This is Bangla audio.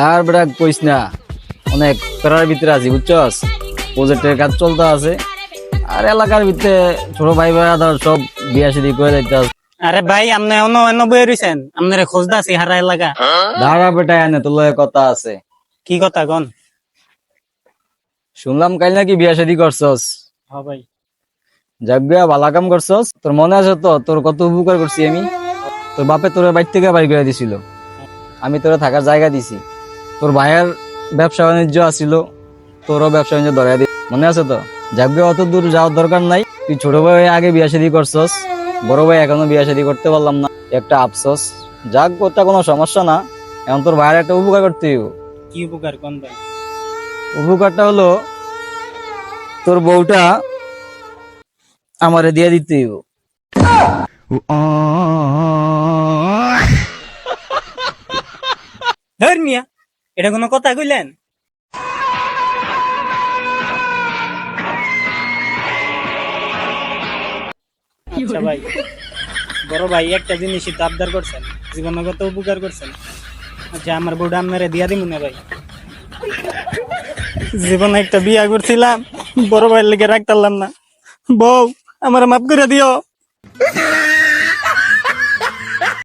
আর বেটা কইস না, অনেক প্যারার ভিতরে আছি বুঝছস। প্রজেক্টের কাজ চলতে আছে, আর এলাকার ভিতরে ছোট ভাই ভাইয়াদের সব বিয়া শাদী করে যাইতে আছে। আরে ভাই আপনি অন্য অন্য বইয়ে রয়েছেন, আপনার খোঁজদা আছি হারা এলাকা। দাঁড়া বেটা, এনে তোর লগে কথা আছে। কি কথা কন? শুনলাম কাল নাকি বিয়া শাদী করছস। হ্যাঁ ভাই। যাক বিয়া ভালা কাম করছস। তোর মনে আছে তো তোর কত উপকার করছি আমি? তোর বাপে তোর বাড়ি থেকে বাড়ি করে দিছিল, আমি তোরা থাকার জায়গা দিছি। তোর ভাইয়ের ব্যবসা বাণিজ্য আছিল, তোরও ব্যবসা বাণিজ্য ধরাই দি, মনে আছে তো? যাক বিয়া অত দূর যাওয়ার দরকার নাই। তুই ছোট ভাই হয়ে আগে বিয়া শাদী করছস, বড় ভাই এখনো বিয়া শাদী করতে পারলাম না, একটা আফসোস। যাক ওটা কোনো সমস্যা না, এখন তোর ভাইয়ের একটা উপকার করতে হইব। কি উপকার কোন ভাই? উপকারটা হলো তোর বউটা আমারে দিয়ে দিতে হইব। ধর মিয়া, এটা কোনো কথা কইলেন? আচ্ছা ভাই, বড় ভাই একটা জিনিসই তো আবদার করছেন, জীবনে কত উপকার করছেন। আচ্ছা আমার বউটা আপনারা দিয়া দিমু না ভাই। জীবনে একটা বিয়া করছিলাম, বড় ভাইয়ের লেগে রাখতাম না। বউ আমার মাফ করে দিও।